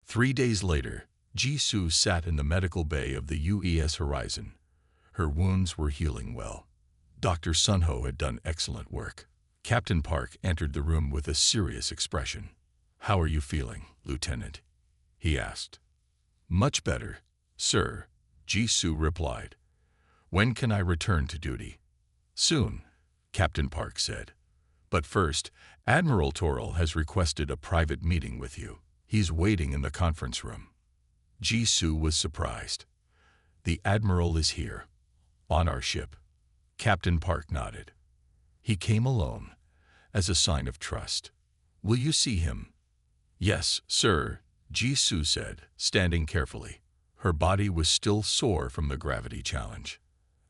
3 days later, Jisoo sat in the medical bay of the UES Horizon. Her wounds were healing well. Dr. Sunho had done excellent work. Captain Park entered the room with a serious expression. "How are you feeling, Lieutenant?" he asked. "Much better, sir," Jisoo replied. "When can I return to duty?" "Soon," Captain Park said. "But first, Admiral Toril has requested a private meeting with you. He's waiting in the conference room." Jisoo was surprised. "The Admiral is here. On our ship." Captain Park nodded. "He came alone, as a sign of trust. Will you see him?" "Yes, sir," Jisoo said, standing carefully. Her body was still sore from the gravity challenge.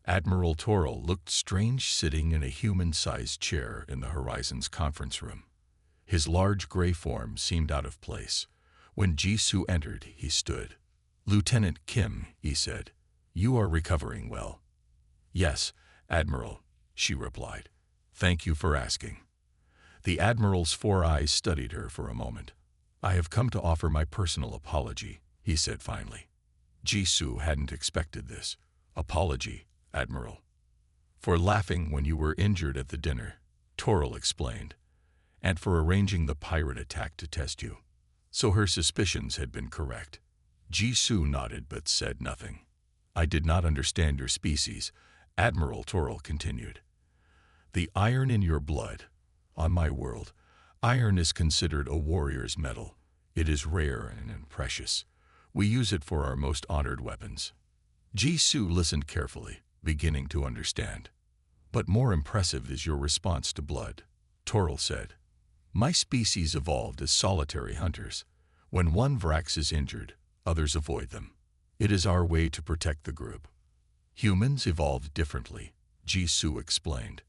Admiral Toril looked strange sitting in a human-sized chair in the Horizon's conference room. His large gray form seemed out of place. When Jisoo entered, he stood. "Lieutenant Kim," he said, "you are recovering well." "Yes, Admiral," she replied. "Thank you for asking." The Admiral's 4 eyes studied her for a moment. "I have come to offer my personal apology," he said finally. Jisoo hadn't expected this. "Apology, Admiral?" "For laughing when you were injured at the dinner," Toril explained, "and for arranging the pirate attack to test you." So her suspicions had been correct. Jisoo nodded but said nothing. "I did not understand your species," Admiral Toril continued. "The iron in your blood. On my world, iron is considered a warrior's metal. It is rare and precious. We use it for our most honored weapons." Jisoo listened carefully, beginning to understand. "But more impressive is your response to blood," Toril said. "My species evolved as solitary hunters. When one Vrax is injured, others avoid them. It is our way to protect the group." "Humans evolved differently," Jisoo explained.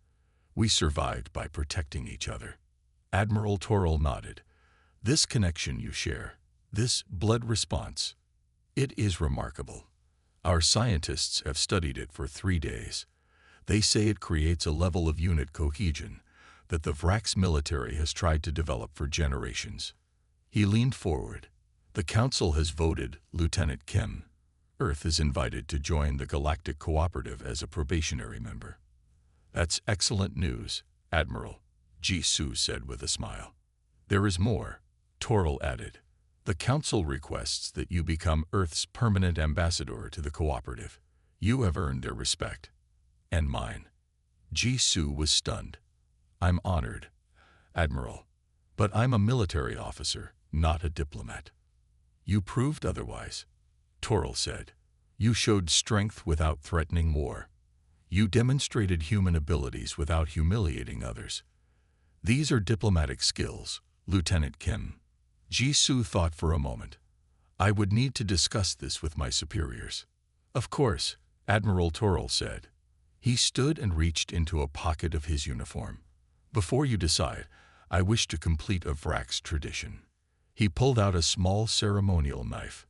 "We survived by protecting each other." Admiral Toril nodded. "This connection you share, this blood response, it is remarkable. Our scientists have studied it for 3 days. They say it creates a level of unit cohesion that the Vrax military has tried to develop for generations." He leaned forward. "The Council has voted, Lieutenant Kim. Earth is invited to join the Galactic Cooperative as a probationary member." "That's excellent news, Admiral," Jisoo said with a smile. "There is more," Toril added. "The Council requests that you become Earth's permanent ambassador to the Cooperative. You have earned their respect. And mine." Jisoo was stunned. "I'm honored, Admiral. But I'm a military officer, not a diplomat." "You proved otherwise," Toril said. "You showed strength without threatening war. You demonstrated human abilities without humiliating others. These are diplomatic skills, Lieutenant Kim." Jisoo thought for a moment. "I would need to discuss this with my superiors." "Of course," Admiral Toril said. He stood and reached into a pocket of his uniform. "Before you decide, I wish to complete a Vrax tradition." He pulled out a small ceremonial knife.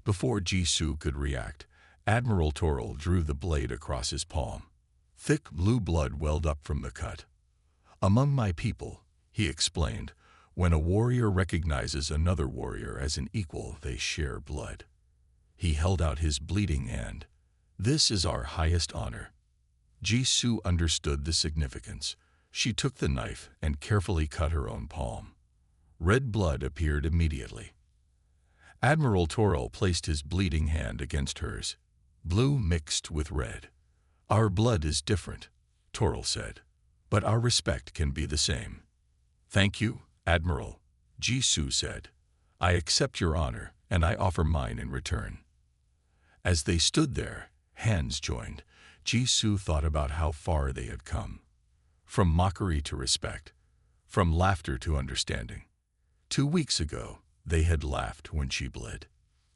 Before Jisoo could react, Admiral Toril drew the blade across his palm. Thick blue blood welled up from the cut. "Among my people," he explained, "when a warrior recognizes another warrior as an equal, they share blood." He held out his bleeding hand. "This is our highest honor." Jisoo understood the significance. She took the knife and carefully cut her own palm. Red blood appeared immediately. Admiral Toril placed his bleeding hand against hers. Blue mixed with red. "Our blood is different," Toril said, "but our respect can be the same." "Thank you, Admiral," Jisoo said. "I accept your honor, and I offer mine in return." As they stood there, hands joined, Jisoo thought about how far they had come. From mockery to respect, from laughter to understanding. 2 weeks ago, they had laughed when she bled.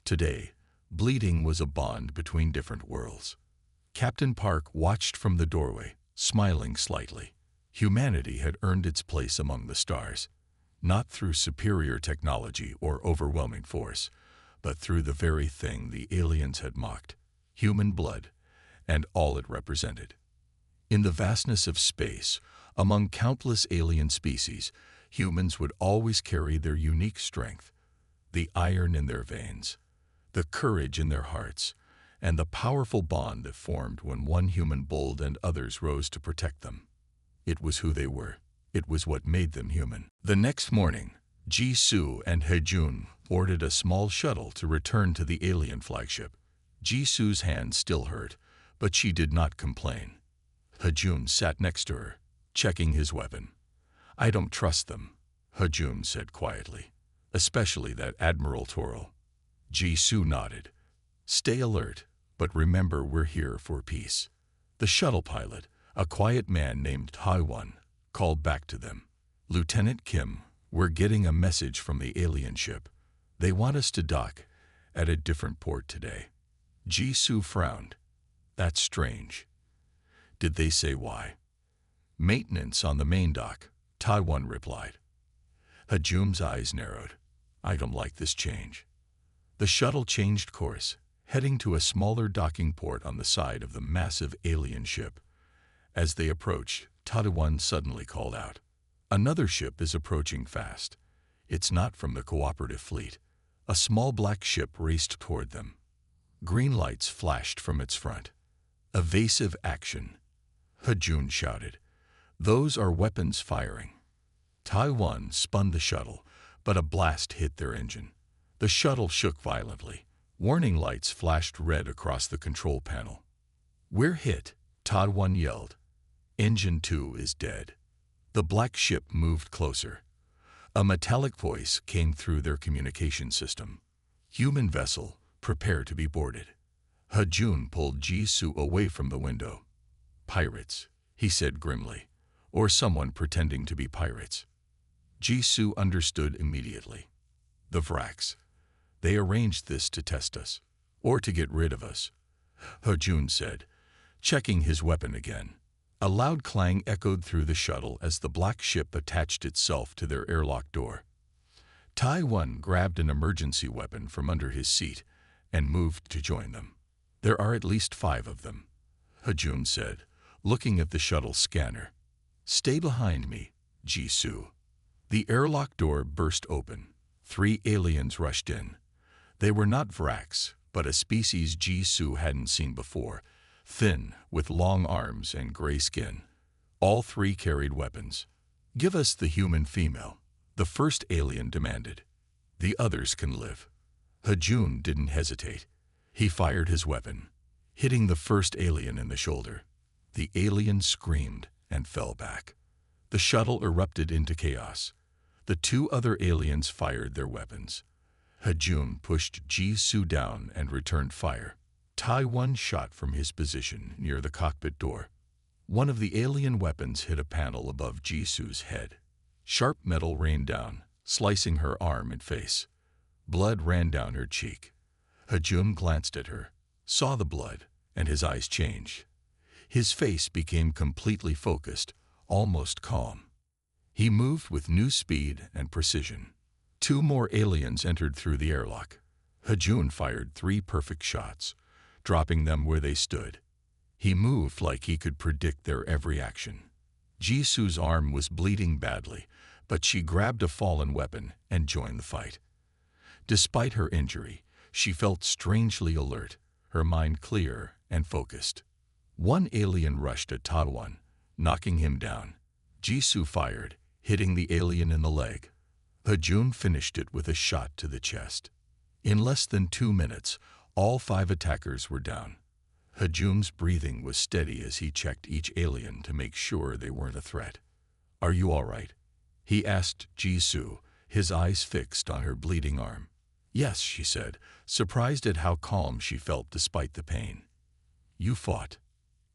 Today, bleeding was a bond between different worlds. Captain Park watched from the doorway, smiling slightly. Humanity had earned its place among the stars, not through superior technology or overwhelming force, but through the very thing the aliens had mocked, human blood, and all it represented. In the vastness of space, among countless alien species, humans would always carry their unique strength, the iron in their veins, the courage in their hearts, and the powerful bond that formed when one human bold and others rose to protect them. It was who they were. It was what made them human. The next morning, Jisoo and Hejun boarded a small shuttle to return to the alien flagship. Jisoo's hand still hurt, but she did not complain. Hejun sat next to her, checking his weapon. "I don't trust them," Hejun said quietly, "especially that Admiral Toro." Jisoo nodded. "Stay alert, but remember we're here for peace." The shuttle pilot, a quiet man named Taiwan, called back to them. "Lieutenant Kim, we're getting a message from the alien ship. They want us to dock at a different port today." Jisoo frowned. "That's strange." "Did they say why?" "Maintenance on the main dock," Taiwan replied. Hejun's eyes narrowed. "I don't like this change." The shuttle changed course, heading to a smaller docking port on the side of the massive alien ship. As they approached, Taiwan suddenly called out, "Another ship is approaching fast. It's not from the cooperative fleet." A small black ship raced toward them. Green lights flashed from its front. "Evasive action," Hejun shouted. "Those are weapons firing." Taiwan spun the shuttle, but a blast hit their engine. The shuttle shook violently. Warning lights flashed red across the control panel. "We're hit," Taiwan yelled. "Engine 2 is dead." The black ship moved closer. A metallic voice came through their communication system. "Human vessel, prepare to be boarded." Hejun pulled Jisoo away from the window. "Pirates," he said grimly, "or someone pretending to be pirates." Jisoo understood immediately. "The Vraks. They arranged this to test us, or to get rid of us," Hejun said, checking his weapon again. A loud clang echoed through the shuttle as the black ship attached itself to their airlock door. Taiwan grabbed an emergency weapon from under his seat and moved to join them. "There are at least 5 of them," Hejun said, looking at the shuttle scanner. "Stay behind me, Jisoo." The airlock door burst open. 3 aliens rushed in. They were not Vraks, but a species Jisoo hadn't seen before, thin, with long arms and gray skin. All 3 carried weapons. "Give us the human female," the first alien demanded. "The others can live." Hejun didn't hesitate. He fired his weapon, hitting the first alien in the shoulder. The alien screamed and fell back. The shuttle erupted into chaos. The 2 other aliens fired their weapons. Hejun pushed Jisoo down and returned fire. Taiwan shot from his position near the cockpit door. One of the alien weapons hit a panel above Jisoo's head. Sharp metal rained down, slicing her arm and face. Blood ran down her cheek. Hejun glanced at her, saw the blood, and his eyes changed. His face became completely focused, almost calm. He moved with new speed and precision. 2 more aliens entered through the airlock. Hejun fired 3 perfect shots, dropping them where they stood. He moved like he could predict their every action. Jisoo's arm was bleeding badly, but she grabbed a fallen weapon and joined the fight. Despite her injury, she felt strangely alert, her mind clear and focused. One alien rushed at Taiwan, knocking him down. Jisoo fired, hitting the alien in the leg. Hejun finished it with a shot to the chest. In less than 2 minutes, all 5 attackers were down. Hejun's breathing was steady as he checked each alien to make sure they weren't a threat. "Are you all right?" he asked Jisoo, his eyes fixed on her bleeding arm. "Yes," she said, surprised at how calm she felt despite the pain. "You fought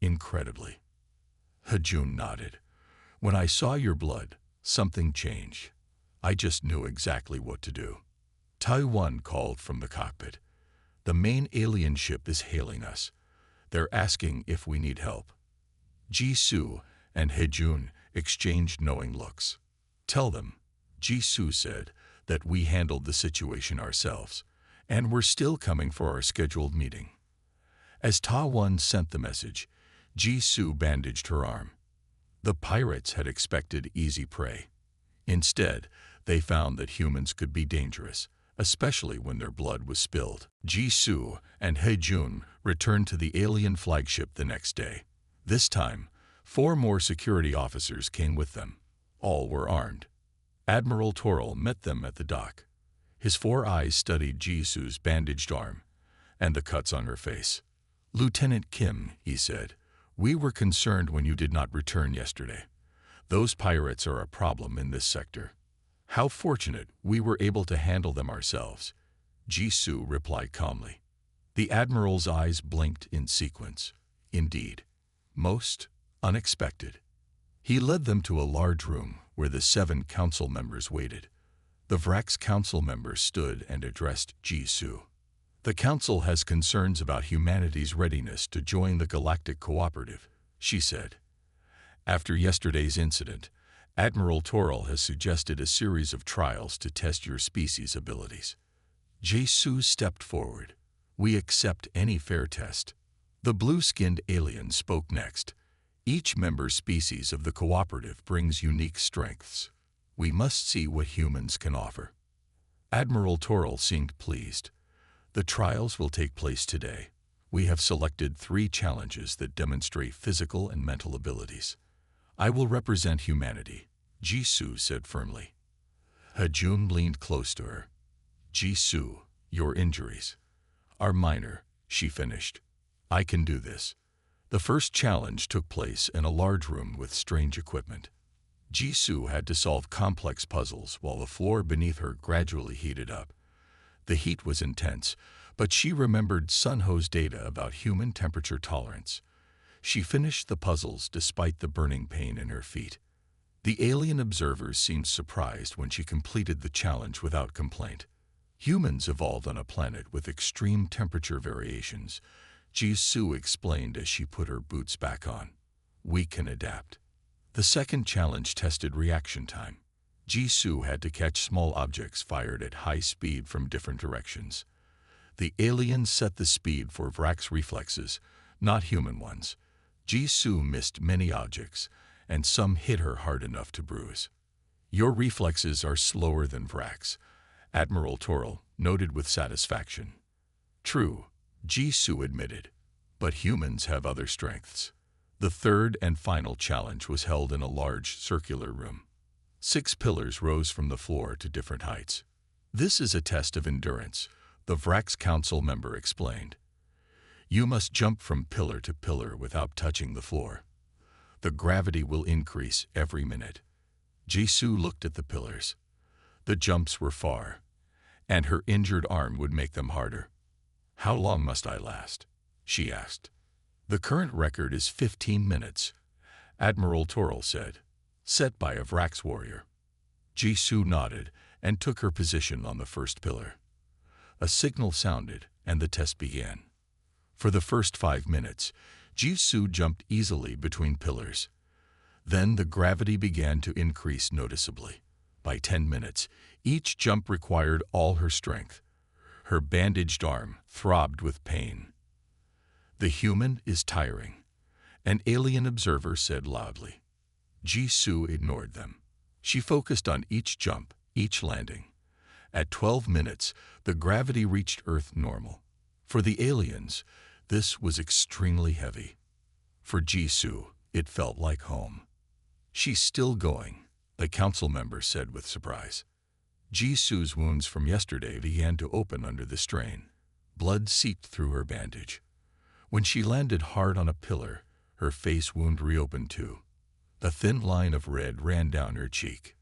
incredibly." Hejun nodded. "When I saw your blood, something changed. I just knew exactly what to do." Taiwan called from the cockpit. "The main alien ship is hailing us. They're asking if we need help." Jisoo and Hejun exchanged knowing looks. "Tell them," Jisoo said, "that we handled the situation ourselves, and we're still coming for our scheduled meeting." As Taiwan sent the message, Jisoo bandaged her arm. The pirates had expected easy prey. Instead, they found that humans could be dangerous, especially when their blood was spilled. Jisoo and Hejun returned to the alien flagship the next day. This time, 4 more security officers came with them. All were armed. Admiral Toril met them at the dock. His 4 eyes studied Jisoo's bandaged arm and the cuts on her face. "Lieutenant Kim," he said, "we were concerned when you did not return yesterday. Those pirates are a problem in this sector. How fortunate we were able to handle them ourselves," Jisoo replied calmly. The Admiral's eyes blinked in sequence. Indeed, most unexpected. He led them to a large room where the 7 council members waited. The Vrax council member stood and addressed Jisoo. "The council has concerns about humanity's readiness to join the Galactic Cooperative," she said. "After yesterday's incident, Admiral Toril has suggested a series of trials to test your species' abilities." Jisoo stepped forward. "We accept any fair test." The blue-skinned alien spoke next. "Each member species of the cooperative brings unique strengths. We must see what humans can offer." Admiral Toril seemed pleased. "The trials will take place today. We have selected 3 challenges that demonstrate physical and mental abilities. I will represent humanity," Jisoo said firmly. Hejun leaned close to her. "Jisoo, your injuries are minor," she finished. "I can do this." The first challenge took place in a large room with strange equipment. Jisoo had to solve complex puzzles while the floor beneath her gradually heated up. The heat was intense, but she remembered Sunho's data about human temperature tolerance. She finished the puzzles despite the burning pain in her feet. The alien observers seemed surprised when she completed the challenge without complaint. "Humans evolved on a planet with extreme temperature variations," Jisoo explained as she put her boots back on. "We can adapt." The second challenge tested reaction time. Jisoo had to catch small objects fired at high speed from different directions. The aliens set the speed for Vrax reflexes, not human ones. Jisoo missed many objects, and some hit her hard enough to bruise. "Your reflexes are slower than Vrax," Admiral Toril noted with satisfaction. "True," Jisoo admitted, "but humans have other strengths." The third and final challenge was held in a large circular room. 6 pillars rose from the floor to different heights. "This is a test of endurance," the Vrax Council member explained. "You must jump from pillar to pillar without touching the floor. The gravity will increase every minute." Jisoo looked at the pillars. The jumps were far, and her injured arm would make them harder. "How long must I last?" she asked. "The current record is 15 minutes, Admiral Toril said, set by a Vrax warrior." Jisoo nodded and took her position on the first pillar. A signal sounded, and the test began. For the first 5 minutes, Jisoo jumped easily between pillars. Then the gravity began to increase noticeably. By 10 minutes, each jump required all her strength. Her bandaged arm throbbed with pain. "The human is tiring," an alien observer said loudly. Jisoo ignored them. She focused on each jump, each landing. At 12 minutes, the gravity reached Earth normal. For the aliens, this was extremely heavy. For Jisoo, it felt like home. "She's still going," the council member said with surprise. Jisoo's wounds from yesterday began to open under the strain. Blood seeped through her bandage. When she landed hard on a pillar, her face wound reopened too. A thin line of red ran down her cheek.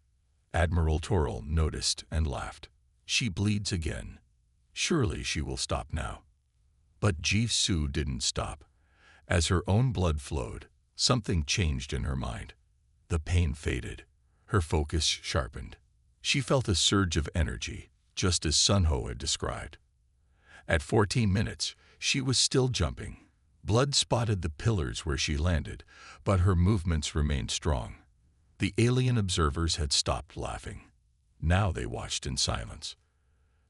Admiral Toril noticed and laughed. "She bleeds again. Surely she will stop now." But Jisoo didn't stop. As her own blood flowed, something changed in her mind. The pain faded. Her focus sharpened. She felt a surge of energy, just as Sunho had described. At 14 minutes, she was still jumping. Blood spotted the pillars where she landed, but her movements remained strong. The alien observers had stopped laughing. Now they watched in silence.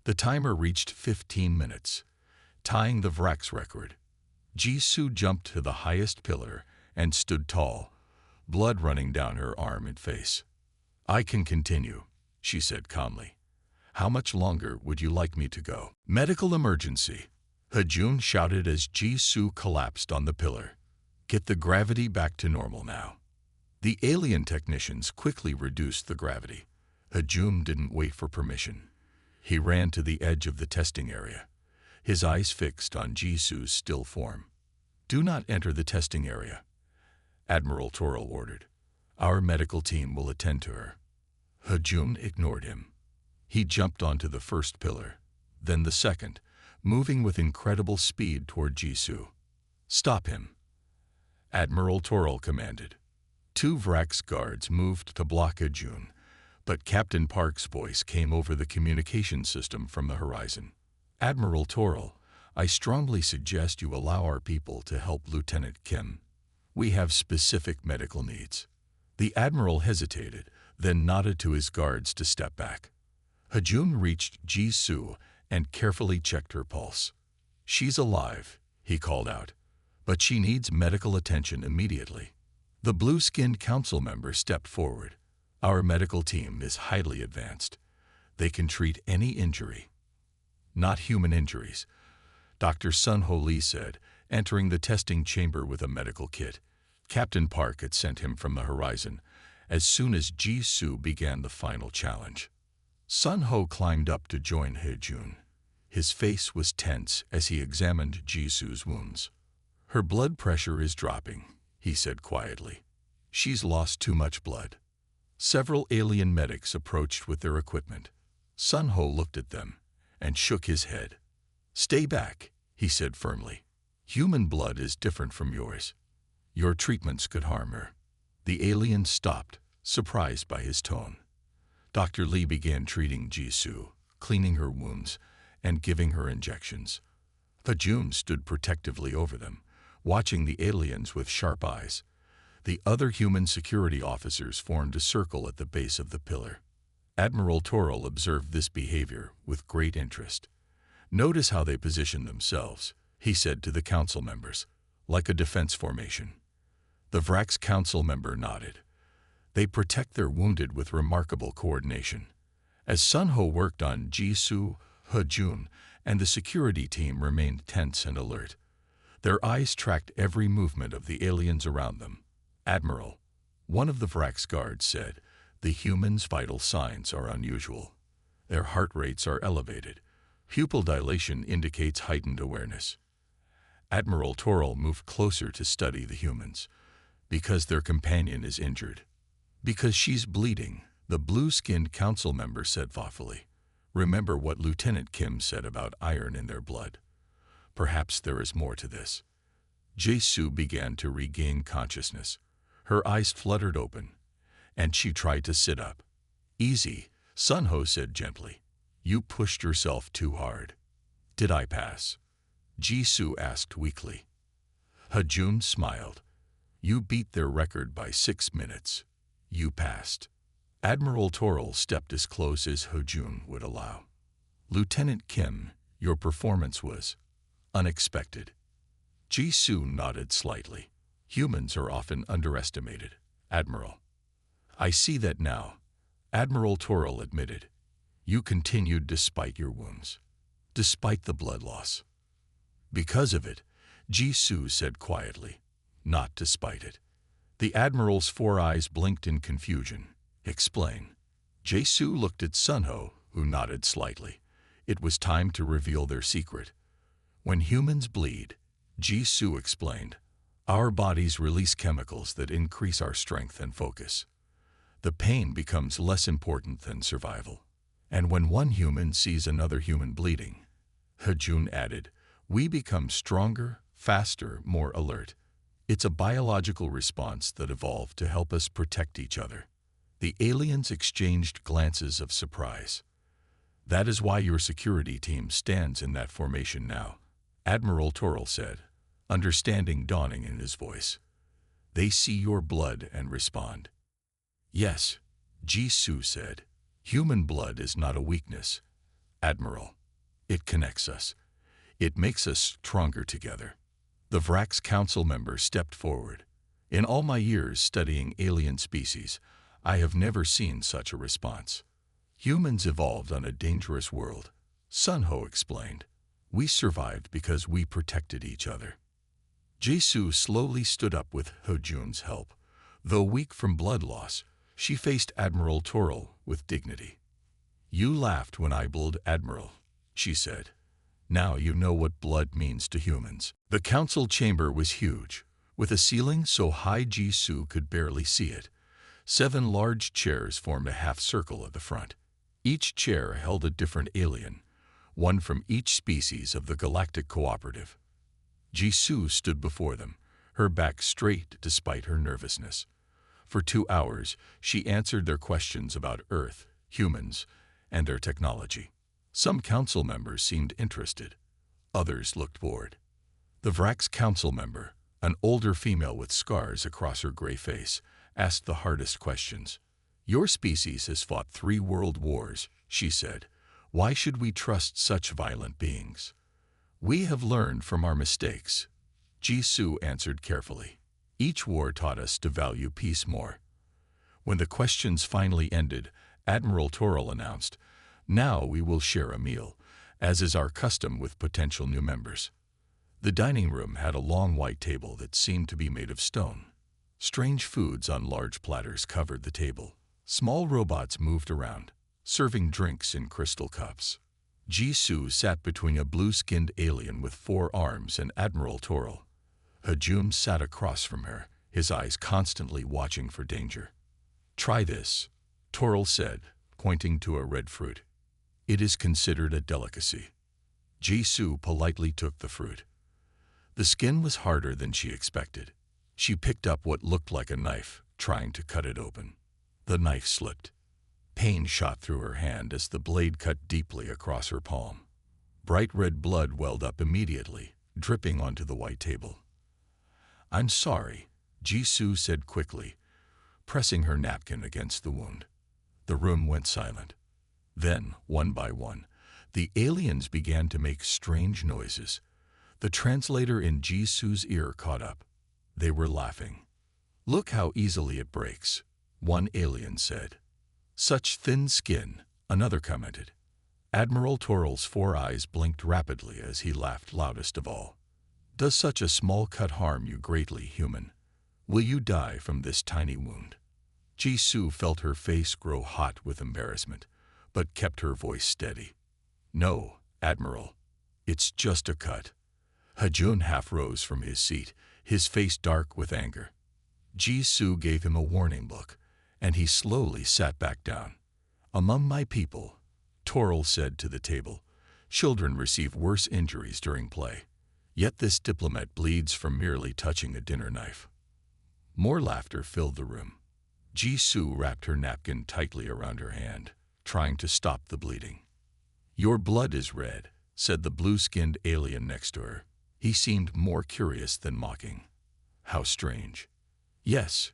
The timer reached 15 minutes, tying the Vrax record. Jisoo jumped to the highest pillar and stood tall, blood running down her arm and face. "I can continue," she said calmly. How much longer would you like me to go? Medical emergency, Hejun shouted as Ji-Soo collapsed on the pillar. Get the gravity back to normal now. The alien technicians quickly reduced the gravity. Hejun didn't wait for permission. He ran to the edge of the testing area, his eyes fixed on Ji-Soo's still form. Do not enter the testing area, Admiral Toril ordered. Our medical team will attend to her. Hejun ignored him. He jumped onto the first pillar, then the second, moving with incredible speed toward Ji-Soo. Stop him, Admiral Toril commanded. 2 Vrax guards moved to block Hejun, but Captain Park's voice came over the communication system from the horizon. Admiral Toril, I strongly suggest you allow our people to help Lieutenant Kim. We have specific medical needs. The Admiral hesitated, then nodded to his guards to step back. Hejun reached Ji-Soo and carefully checked her pulse. She's alive, he called out, but she needs medical attention immediately. The blue-skinned council member stepped forward. Our medical team is highly advanced. They can treat any injury. Not human injuries, Dr. Sun-Ho Lee said, entering the testing chamber with a medical kit. Captain Park had sent him from the horizon as soon as Ji-Soo began the final challenge. Sun-Ho climbed up to join Hejun. His face was tense as he examined Ji-Soo's wounds. Her blood pressure is dropping, he said quietly. She's lost too much blood. Several alien medics approached with their equipment. Sun-Ho looked at them and shook his head. Stay back, he said firmly. Human blood is different from yours. Your treatments could harm her. The alien stopped, surprised by his tone. Dr. Lee began treating Ji-Soo, cleaning her wounds, and giving her injections. Hejun stood protectively over them, watching the aliens with sharp eyes. The other human security officers formed a circle at the base of the pillar. Admiral Toril observed this behavior with great interest. Notice how they position themselves, he said to the council members, like a defense formation. The Vrax council member nodded. They protect their wounded with remarkable coordination. As Sun-Ho worked on Ji-Soo, Hejun, and the security team remained tense and alert. Their eyes tracked every movement of the aliens around them. Admiral, one of the Vrax guards said, the humans' vital signs are unusual. Their heart rates are elevated. Pupil dilation indicates heightened awareness. Admiral Toril moved closer to study the humans. Because their companion is injured. Because she's bleeding, the blue-skinned council member said thoughtfully. Remember what Lieutenant Kim said about iron in their blood. Perhaps there is more to this. Ji-Soo began to regain consciousness. Her eyes fluttered open, and she tried to sit up. Easy, Sun-Ho said gently. You pushed yourself too hard. Did I pass? Ji-Soo asked weakly. Hejun smiled. You beat their record by 6 minutes. You passed. Admiral Toril stepped as close as Hejun would allow. Lieutenant Kim, your performance was unexpected. Ji-Soo nodded slightly. Humans are often underestimated, Admiral. I see that now, Admiral Toril admitted. You continued despite your wounds, despite the blood loss. Because of it, Ji-Soo said quietly, not despite it. The Admiral's 4 eyes blinked in confusion. Explain. Ji-Soo looked at Sun-Ho, who nodded slightly. It was time to reveal their secret. When humans bleed, Ji-Soo explained, our bodies release chemicals that increase our strength and focus. The pain becomes less important than survival. And when one human sees another human bleeding, Hejun added, we become stronger, faster, more alert. It's a biological response that evolved to help us protect each other. The aliens exchanged glances of surprise. That is why your security team stands in that formation now, Admiral Toril said, understanding dawning in his voice. They see your blood and respond. Yes, Ji-Soo said. Human blood is not a weakness, Admiral. It connects us. It makes us stronger together. The Vrax council member stepped forward. In all my years studying alien species, I have never seen such a response. Humans evolved on a dangerous world, Sun Ho explained. We survived because we protected each other. Jisoo slowly stood up with He Jun's help. Though weak from blood loss, she faced Admiral Toril with dignity. You laughed when I bled, Admiral, she said. Now you know what blood means to humans. The council chamber was huge, with a ceiling so high Jisoo could barely see it. 7 large chairs formed a half circle at the front. Each chair held a different alien, one from each species of the Galactic Cooperative. Jisoo stood before them, her back straight despite her nervousness. For 2 hours, she answered their questions about Earth, humans, and their technology. Some council members seemed interested. Others looked bored. The Vrax council member, an older female with scars across her gray face, asked the hardest questions. Your species has fought 3 world wars, she said. Why should we trust such violent beings? We have learned from our mistakes, Jisoo answered carefully. Each war taught us to value peace more. When the questions finally ended, Admiral Toril announced, Now we will share a meal, as is our custom with potential new members. The dining room had a long white table that seemed to be made of stone. Strange foods on large platters covered the table. Small robots moved around, serving drinks in crystal cups. Jisoo sat between a blue-skinned alien with 4 arms and Admiral Toril. He Jun sat across from her, his eyes constantly watching for danger. Try this, Toril said, pointing to a red fruit. It is considered a delicacy. Jisoo politely took the fruit. The skin was harder than she expected. She picked up what looked like a knife, trying to cut it open. The knife slipped. Pain shot through her hand as the blade cut deeply across her palm. Bright red blood welled up immediately, dripping onto the white table. I'm sorry, Jisoo said quickly, pressing her napkin against the wound. The room went silent. Then, one by one, the aliens began to make strange noises. The translator in Jisoo's ear caught up. They were laughing. Look how easily it breaks, one alien said. Such thin skin, another commented. Admiral Toril's 4 eyes blinked rapidly as he laughed loudest of all. Does such a small cut harm you greatly, human? Will you die from this tiny wound? Jisoo felt her face grow hot with embarrassment, but kept her voice steady. No, Admiral. It's just a cut. He Jun half rose from his seat, his face dark with anger. Jisoo gave him a warning look, and he slowly sat back down. Among my people, Toril said to the table, children receive worse injuries during play. Yet this diplomat bleeds from merely touching a dinner knife. More laughter filled the room. Jisoo wrapped her napkin tightly around her hand, trying to stop the bleeding. Your blood is red, said the blue-skinned alien next to her. He seemed more curious than mocking. How strange. Yes,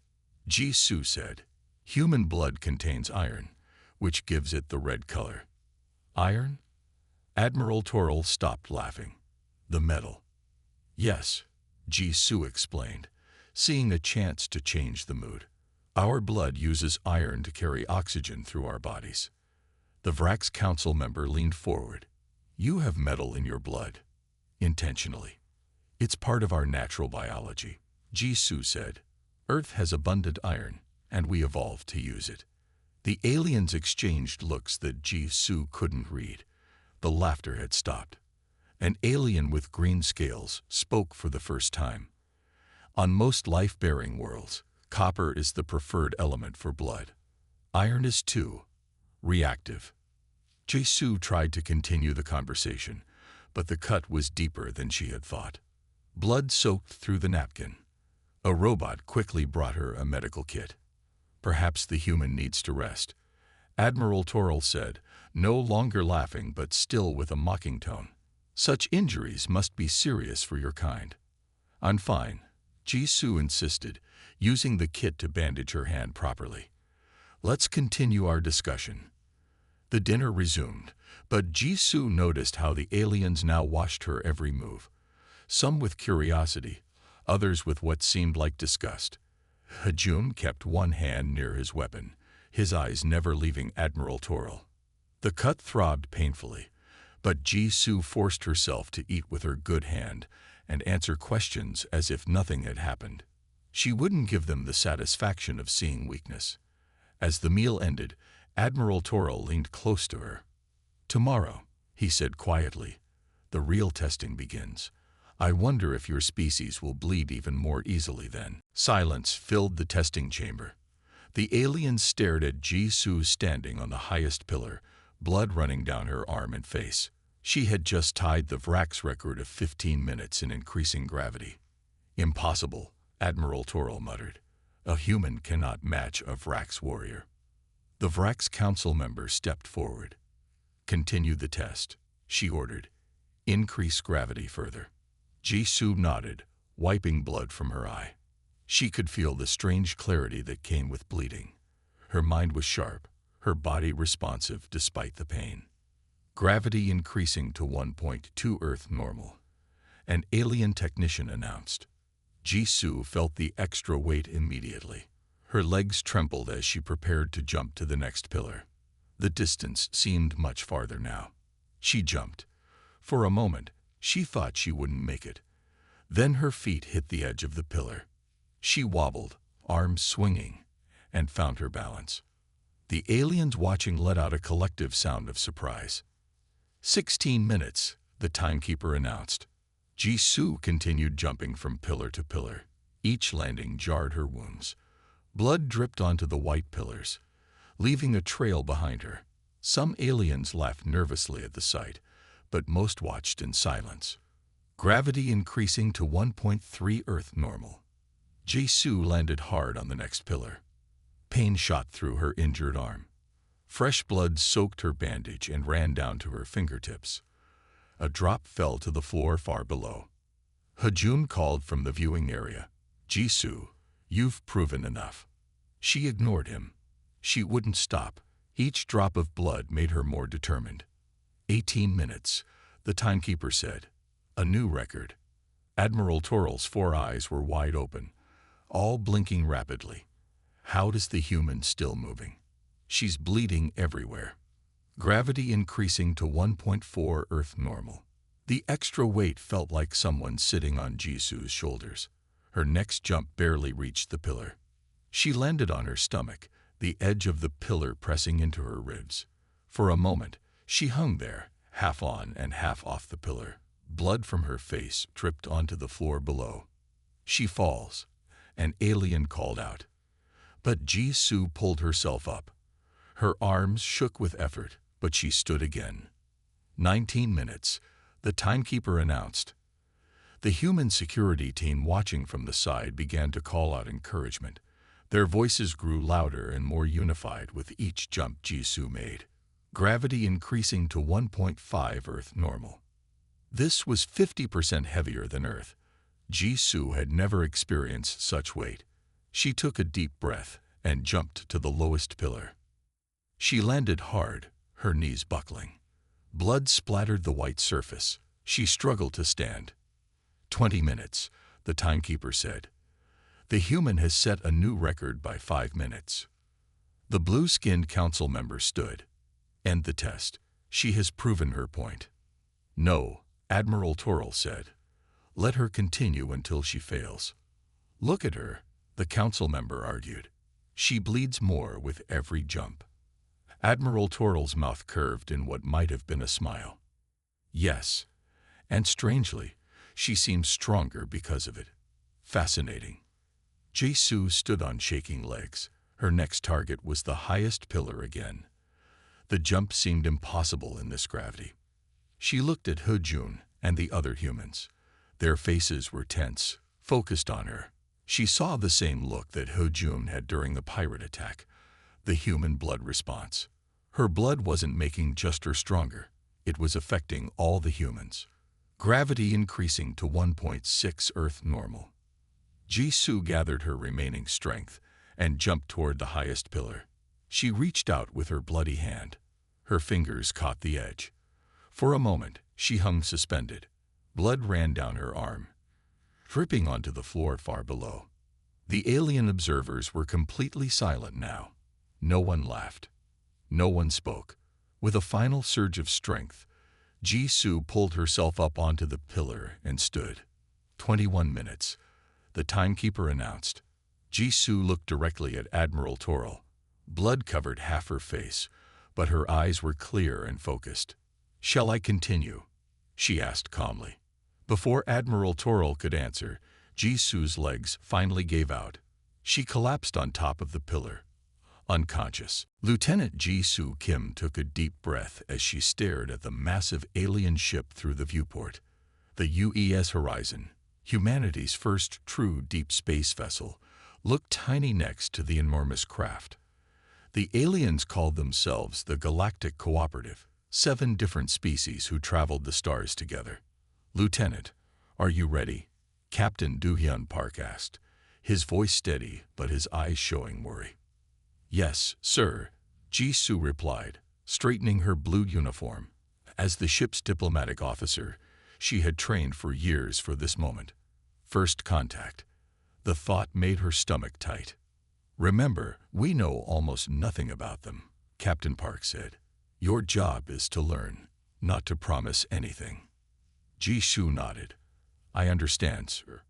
Jisoo said. Human blood contains iron, which gives it the red color. Iron? Admiral Toril stopped laughing. The metal. Yes, Jisoo explained, seeing a chance to change the mood. Our blood uses iron to carry oxygen through our bodies. The Vrax council member leaned forward. You have metal in your blood. Intentionally. It's part of our natural biology, Jisoo said. Earth has abundant iron, and we evolved to use it. The aliens exchanged looks that Jisoo couldn't read. The laughter had stopped. An alien with green scales spoke for the first time. On most life-bearing worlds, copper is the preferred element for blood. Iron is too reactive. Jisoo tried to continue the conversation, but the cut was deeper than she had thought. Blood soaked through the napkin. A robot quickly brought her a medical kit. Perhaps the human needs to rest, Admiral Toril said, no longer laughing but still with a mocking tone. Such injuries must be serious for your kind. I'm fine, Jisoo insisted, using the kit to bandage her hand properly. Let's continue our discussion. The dinner resumed, but Jisoo noticed how the aliens now watched her every move. Some with curiosity, others with what seemed like disgust. He Jun kept one hand near his weapon, his eyes never leaving Admiral Toril. The cut throbbed painfully, but Jisoo forced herself to eat with her good hand and answer questions as if nothing had happened. She wouldn't give them the satisfaction of seeing weakness. As the meal ended, Admiral Toral leaned close to her. "Tomorrow," he said quietly, "the real testing begins. I wonder if your species will bleed even more easily then." Silence filled the testing chamber. The aliens stared at Jisoo standing on the highest pillar, blood running down her arm and face. She had just tied the Vrax record of 15 minutes in increasing gravity. "Impossible," Admiral Toral muttered. "A human cannot match a Vrax warrior." The Vrax council member stepped forward. "Continue the test," she ordered. "Increase gravity further." Jisoo nodded, wiping blood from her eye. She could feel the strange clarity that came with bleeding. Her mind was sharp, her body responsive despite the pain. Gravity increasing to 1.2 Earth normal. An alien technician announced. Jisoo felt the extra weight immediately. Her legs trembled as she prepared to jump to the next pillar. The distance seemed much farther now. She jumped. For a moment, she thought she wouldn't make it. Then her feet hit the edge of the pillar. She wobbled, arms swinging, and found her balance. The aliens watching let out a collective sound of surprise. 16 minutes, the timekeeper announced. Jisoo continued jumping from pillar to pillar. Each landing jarred her wounds. Blood dripped onto the white pillars, leaving a trail behind her. Some aliens laughed nervously at the sight, but most watched in silence. Gravity increasing to 1.3 Earth normal. Jisoo landed hard on the next pillar. Pain shot through her injured arm. Fresh blood soaked her bandage and ran down to her fingertips. A drop fell to the floor far below. Hajun called from the viewing area. "Jisoo, you've proven enough." She ignored him. She wouldn't stop. Each drop of blood made her more determined. 18 minutes, the timekeeper said. A new record. Admiral Toral's 4 eyes were wide open, all blinking rapidly. How does the human still moving? She's bleeding everywhere. Gravity increasing to 1.4 Earth normal. The extra weight felt like someone sitting on Jisoo's shoulders. Her next jump barely reached the pillar. She landed on her stomach, the edge of the pillar pressing into her ribs. For a moment, she hung there, half on and half off the pillar. Blood from her face dripped onto the floor below. "She falls," an alien called out. But Jisoo pulled herself up. Her arms shook with effort, but she stood again. 19 minutes, the timekeeper announced. The human security team watching from the side began to call out encouragement. Their voices grew louder and more unified with each jump Jisoo made. Gravity increasing to 1.5 Earth normal. This was 50% heavier than Earth. Jisoo had never experienced such weight. She took a deep breath and jumped to the lowest pillar. She landed hard, her knees buckling. Blood splattered the white surface. She struggled to stand. 20 minutes, the timekeeper said. The human has set a new record by 5 minutes. The blue-skinned council member stood. End the test. She has proven her point. No, Admiral Toral said. Let her continue until she fails. Look at her, the council member argued. She bleeds more with every jump. Admiral Toral's mouth curved in what might have been a smile. Yes, and strangely, she seems stronger because of it. Fascinating. Jisoo stood on shaking legs. Her next target was the highest pillar again. The jump seemed impossible in this gravity. She looked at Hejun and the other humans. Their faces were tense, focused on her. She saw the same look that Hejun had during the pirate attack, the human blood response. Her blood wasn't making just her stronger. It was affecting all the humans. Gravity increasing to 1.6 Earth normal. Jisoo gathered her remaining strength and jumped toward the highest pillar. She reached out with her bloody hand. Her fingers caught the edge. For a moment, she hung suspended. Blood ran down her arm, dripping onto the floor far below. The alien observers were completely silent now. No one laughed. No one spoke. With a final surge of strength, Jisoo pulled herself up onto the pillar and stood. 21 minutes, the timekeeper announced. Jisoo looked directly at Admiral Toril. Blood covered half her face, but her eyes were clear and focused. "Shall I continue?" she asked calmly. Before Admiral Toril could answer, Jisoo's legs finally gave out. She collapsed on top of the pillar, unconscious. Lieutenant Jisoo Kim took a deep breath as she stared at the massive alien ship through the viewport. The UES Horizon, humanity's first true deep space vessel, looked tiny next to the enormous craft. The aliens called themselves the Galactic Cooperative, 7 different species who traveled the stars together. "Lieutenant, are you ready?" Captain Do-hyun Park asked, his voice steady but his eyes showing worry. "Yes, sir," Jisoo replied, straightening her blue uniform. As the ship's diplomatic officer, she had trained for years for this moment. First contact. The thought made her stomach tight. "Remember, we know almost nothing about them," Captain Park said. "Your job is to learn, not to promise anything." Jisoo nodded. "I understand, sir."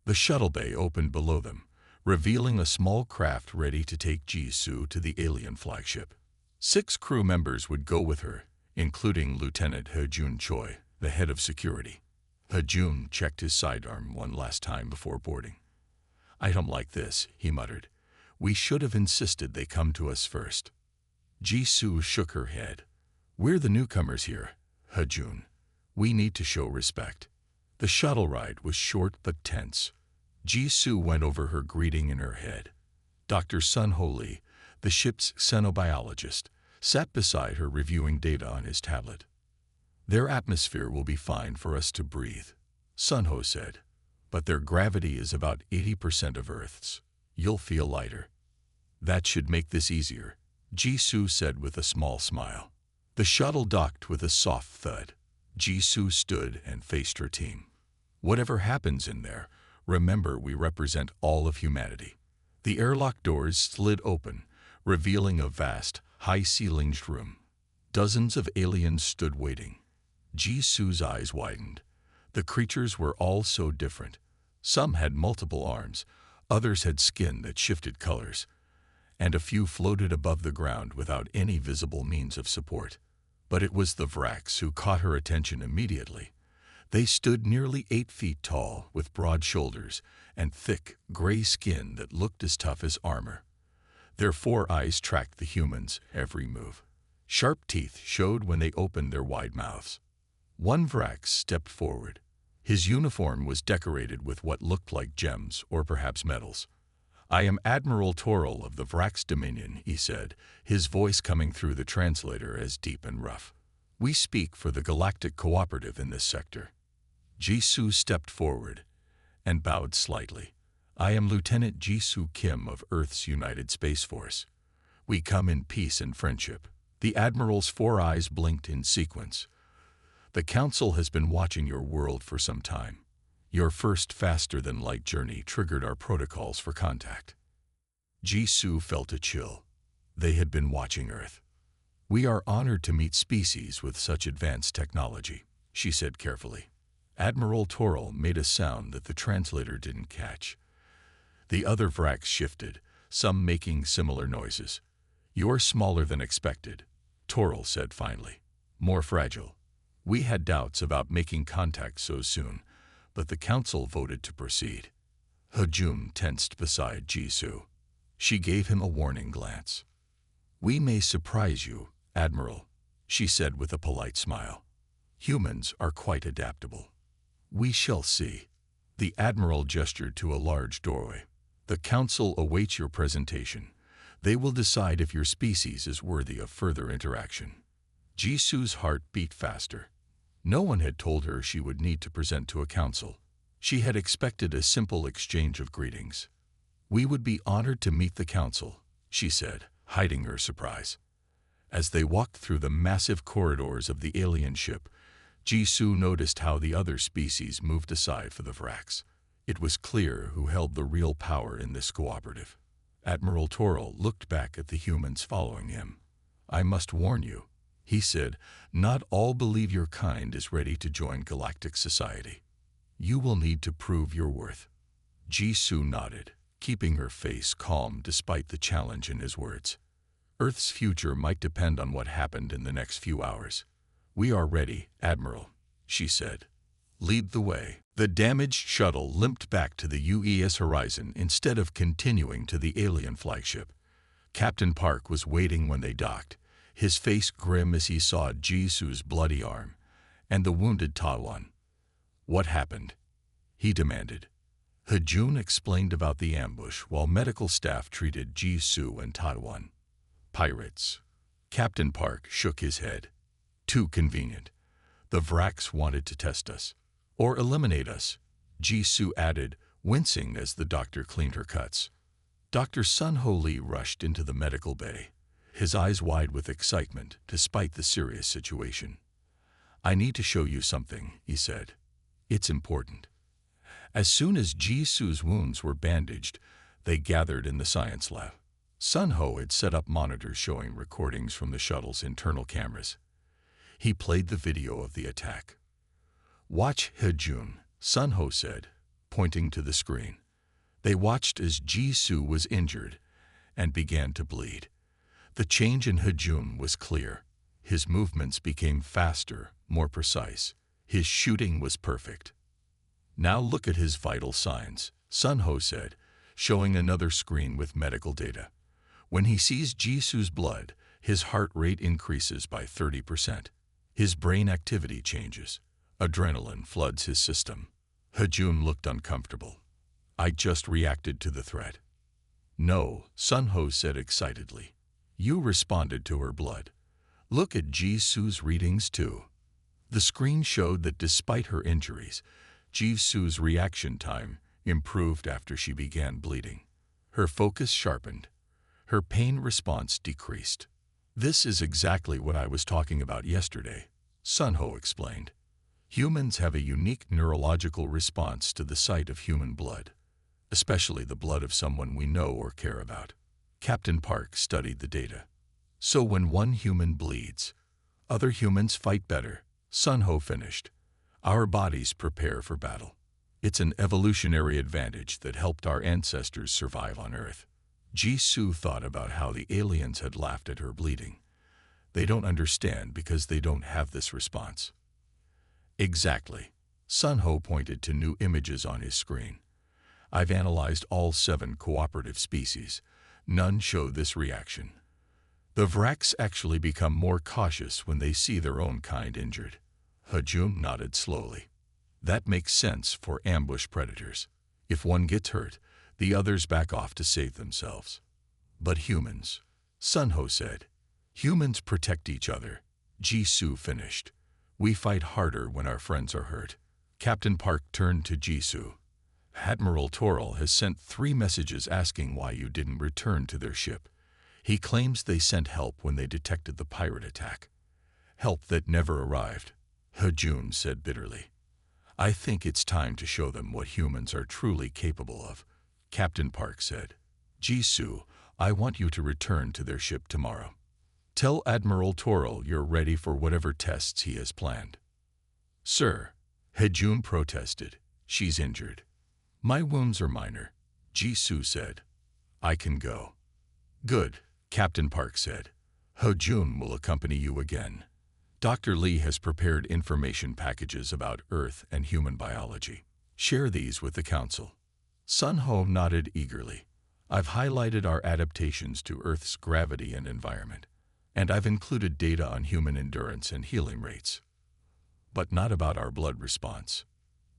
The shuttle bay opened below them, revealing a small craft ready to take Jisoo to the alien flagship. 6 crew members would go with her, including Lieutenant Hejun Choi, the head of security. Hejun checked his sidearm one last time before boarding. "I don't like this," he muttered. "We should have insisted they come to us first." Jisoo shook her head. "We're the newcomers here, Hejun. We need to show respect." The shuttle ride was short but tense. Jisoo went over her greeting in her head. Dr. Sun-ho Lee, the ship's xenobiologist, sat beside her reviewing data on his tablet. "Their atmosphere will be fine for us to breathe," Sun-ho said, "but their gravity is about 80% of Earth's. You'll feel lighter." "That should make this easier," Jisoo said with a small smile. The shuttle docked with a soft thud. Jisoo stood and faced her team. "Whatever happens in there, remember we represent all of humanity." The airlock doors slid open, revealing a vast, high-ceilinged room. Dozens of aliens stood waiting. Jisoo's eyes widened. The creatures were all so different. Some had multiple arms, others had skin that shifted colors, and a few floated above the ground without any visible means of support. But it was the Vraks who caught her attention immediately. They stood nearly 8 feet tall, with broad shoulders and thick, gray skin that looked as tough as armor. Their 4 eyes tracked the humans' every move. Sharp teeth showed when they opened their wide mouths. One Vrax stepped forward. His uniform was decorated with what looked like gems or perhaps metals. "I am Admiral Toril of the Vrax Dominion," he said, his voice coming through the translator as deep and rough. "We speak for the Galactic Cooperative in this sector." Jisoo stepped forward and bowed slightly. "I am Lieutenant Jisoo Kim of Earth's United Space Force. We come in peace and friendship." The Admiral's 4 eyes blinked in sequence. "The Council has been watching your world for some time. Your first faster-than-light journey triggered our protocols for contact." Jisoo felt a chill. They had been watching Earth. "We are honored to meet species with such advanced technology," she said carefully. Admiral Toril made a sound that the translator didn't catch. The other Vraks shifted, some making similar noises. "You're smaller than expected," Toril said finally. "More fragile. We had doubts about making contact so soon, but the Council voted to proceed." Hejun tensed beside Jisoo. She gave him a warning glance. "We may surprise you, Admiral," she said with a polite smile. "Humans are quite adaptable." "We shall see." The Admiral gestured to a large doorway. "The Council awaits your presentation. They will decide if your species is worthy of further interaction." Jisoo's heart beat faster. No one had told her she would need to present to a council. She had expected a simple exchange of greetings. "We would be honored to meet the council," she said, hiding her surprise. As they walked through the massive corridors of the alien ship, Jisoo noticed how the other species moved aside for the Vraks. It was clear who held the real power in this cooperative. Admiral Toril looked back at the humans following him. "I must warn you," He said, "Not all believe your kind is ready to join galactic society. You will need to prove your worth." Jisoo nodded, keeping her face calm despite the challenge in his words. Earth's future might depend on what happened in the next few hours. "We are ready, Admiral," she said. "Lead the way." The damaged shuttle limped back to the UES Horizon instead of continuing to the alien flagship. Captain Park was waiting when they docked, his face grim as he saw Jisoo's bloody arm and the wounded Taiwan. "What happened?" he demanded. Hejun explained about the ambush while medical staff treated Jisoo and Taiwan. "Pirates." Captain Park shook his head. "Too convenient. The Vraks wanted to test us. Or eliminate us," Jisoo added, wincing as the doctor cleaned her cuts. Dr. Sun-Ho Lee rushed into the medical bay, his eyes wide with excitement despite the serious situation. "I need to show you something," he said. "It's important." As soon as Jisoo's wounds were bandaged, they gathered in the science lab. Sun-Ho had set up monitors showing recordings from the shuttle's internal cameras. He played the video of the attack. "Watch, Hejun," Sun-Ho said, pointing to the screen. They watched as Jisoo was injured and began to bleed. The change in Hejun was clear. His movements became faster, more precise. His shooting was perfect. "Now look at his vital signs," Sun-Ho said, showing another screen with medical data. "When he sees Jisoo's blood, his heart rate increases by 30%. His brain activity changes. Adrenaline floods his system." Hejun looked uncomfortable. "I just reacted to the threat." "No," Sun-Ho said excitedly. "You responded to her blood. Look at Jisoo's readings too." The screen showed that despite her injuries, Jisoo's reaction time improved after she began bleeding. Her focus sharpened. Her pain response decreased. "This is exactly what I was talking about yesterday," Sun-Ho explained. "Humans have a unique neurological response to the sight of human blood, especially the blood of someone we know or care about." Captain Park studied the data. "So when one human bleeds, other humans fight better," Sun-Ho finished. "Our bodies prepare for battle. It's an evolutionary advantage that helped our ancestors survive on Earth." Jisoo thought about how the aliens had laughed at her bleeding. They don't understand because they don't have this response. "Exactly." Sun-Ho pointed to new images on his screen. "I've analyzed all 7 cooperative species. None show this reaction. The Vraks actually become more cautious when they see their own kind injured." Hejun nodded slowly. "That makes sense for ambush predators. If one gets hurt, the others back off to save themselves." "But humans," Sun-Ho said. "Humans protect each other," Jisoo finished. "We fight harder when our friends are hurt." Captain Park turned to Jisoo. "Admiral Toral has sent 3 messages asking why you didn't return to their ship. He claims they sent help when they detected the pirate attack. Help that never arrived," Hejun said bitterly. "I think it's time to show them what humans are truly capable of," Captain Park said. "Jisoo, I want you to return to their ship tomorrow. Tell Admiral Toral you're ready for whatever tests he has planned." "Sir," Hejun protested. "She's injured." "My wounds are minor," Jisoo said. "I can go." "Good," Captain Park said. "Hejun will accompany you again. Dr. Lee has prepared information packages about Earth and human biology. Share these with the Council." Sun-Ho nodded eagerly. "I've highlighted our adaptations to Earth's gravity and environment, and I've included data on human endurance and healing rates." "But not about our blood response?"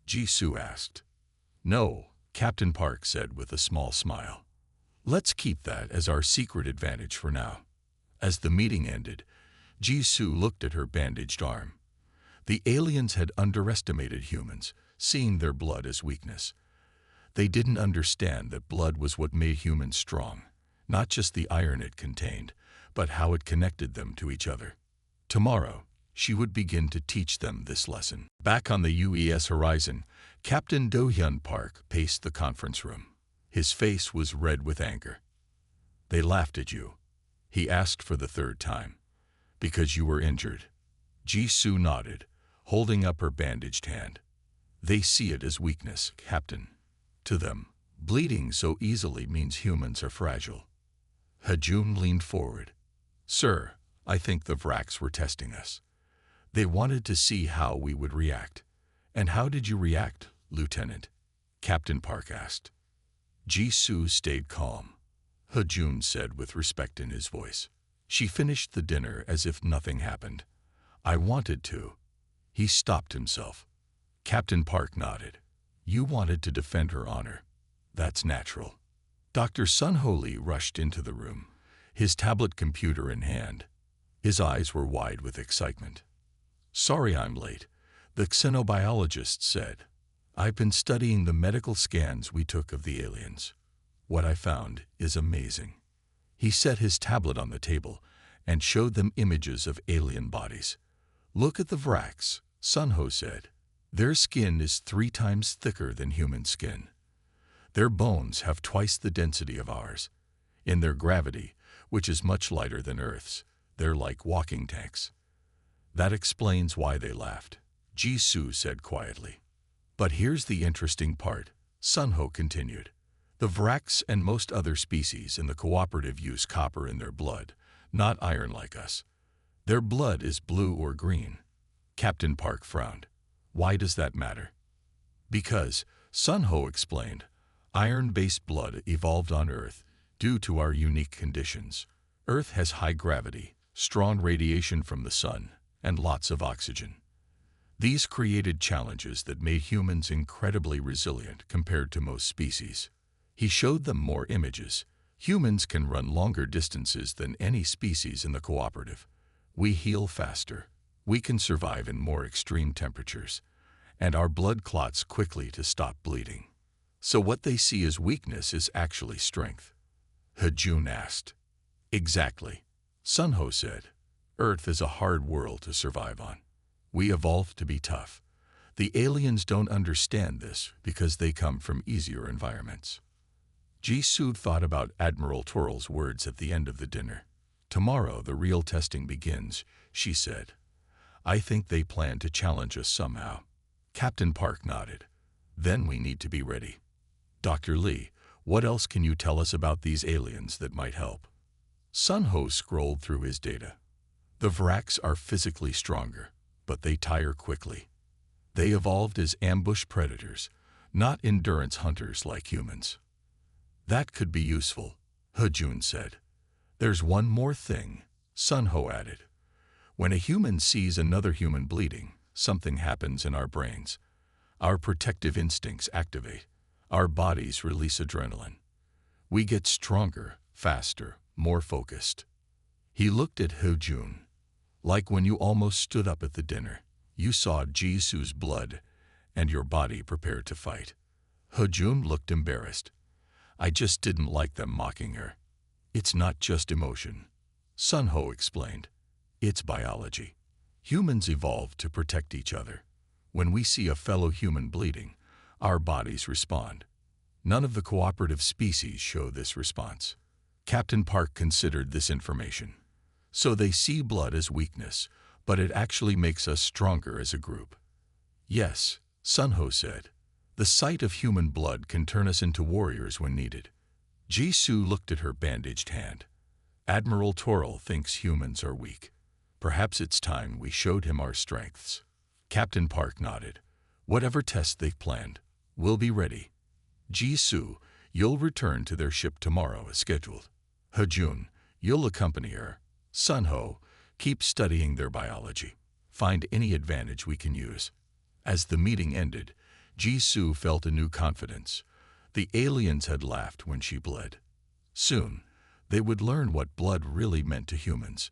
Jisoo asked. "No," Captain Park said with a small smile. "Let's keep that as our secret advantage for now." As the meeting ended, Jisoo looked at her bandaged arm. The aliens had underestimated humans, seeing their blood as weakness. They didn't understand that blood was what made humans strong, not just the iron it contained, but how it connected them to each other. Tomorrow, she would begin to teach them this lesson. Back on the UES Horizon, Captain Do-hyun Park paced the conference room. His face was red with anger. "They laughed at you," he asked for the 3rd time. Because you were injured. Jisoo nodded, holding up her bandaged hand. They see it as weakness, Captain. To them, bleeding so easily means humans are fragile. Hajun leaned forward. Sir, I think the Vraks were testing us. They wanted to see how we would react. And how did you react, Lieutenant? Captain Park asked. Jisoo stayed calm. Hajun said with respect in his voice. She finished the dinner as if nothing happened. I wanted to. He stopped himself. Captain Park nodded. You wanted to defend her honor. That's natural. Dr. Sunho Lee rushed into the room, his tablet computer in hand. His eyes were wide with excitement. Sorry I'm late, the xenobiologist said. I've been studying the medical scans we took of the aliens. What I found is amazing. He set his tablet on the table and showed them images of alien bodies. Look at the Vraks, Sunho said. Their skin is 3 times thicker than human skin. Their bones have twice the density of ours. In their gravity, which is much lighter than Earth's, they're like walking tanks. That explains why they laughed, Jisoo said quietly. But here's the interesting part, Sunho continued. The Vraks and most other species in the cooperative use copper in their blood, not iron like us. Their blood is blue or green. Captain Park frowned. Why does that matter? Because, Sunho explained, iron-based blood evolved on Earth due to our unique conditions. Earth has high gravity, strong radiation from the sun, and lots of oxygen. These created challenges that made humans incredibly resilient compared to most species. He showed them more images. Humans can run longer distances than any species in the cooperative. We heal faster. We can survive in more extreme temperatures, and our blood clots quickly to stop bleeding. So what they see as weakness is actually strength. Hajun asked. Exactly. Sunho said. Earth is a hard world to survive on. We evolved to be tough. The aliens don't understand this because they come from easier environments. Jisoo thought about Admiral Toral's words at the end of the dinner. Tomorrow the real testing begins, she said. I think they plan to challenge us somehow. Captain Park nodded. Then we need to be ready. Dr. Lee, what else can you tell us about these aliens that might help? Sunho scrolled through his data. The Vraks are physically stronger, but they tire quickly. They evolved as ambush predators, not endurance hunters like humans. That could be useful, Hajun said. There's one more thing, Sunho added. When a human sees another human bleeding, something happens in our brains. Our protective instincts activate. Our bodies release adrenaline. We get stronger, faster, more focused. He looked at Hajun. Like when you almost stood up at the dinner, you saw Jisoo's blood, and your body prepared to fight. Hajun looked embarrassed. I just didn't like them mocking her. It's not just emotion, Sunho explained. It's biology. Humans evolved to protect each other. When we see a fellow human bleeding, our bodies respond. None of the cooperative species show this response. Captain Park considered this information. So they see blood as weakness, but it actually makes us stronger as a group. Yes, Sunho said. The sight of human blood can turn us into warriors when needed. Jisoo looked at her bandaged hand. Admiral Toral thinks humans are weak. Perhaps it's time we showed him our strengths. Captain Park nodded. Whatever test they've planned, we'll be ready. Jisoo, you'll return to their ship tomorrow as scheduled. Hajun, you'll accompany her. Sunho, keep studying their biology. Find any advantage we can use. As the meeting ended, Jisoo felt a new confidence. The aliens had laughed when she bled. Soon, they would learn what blood really meant to humans.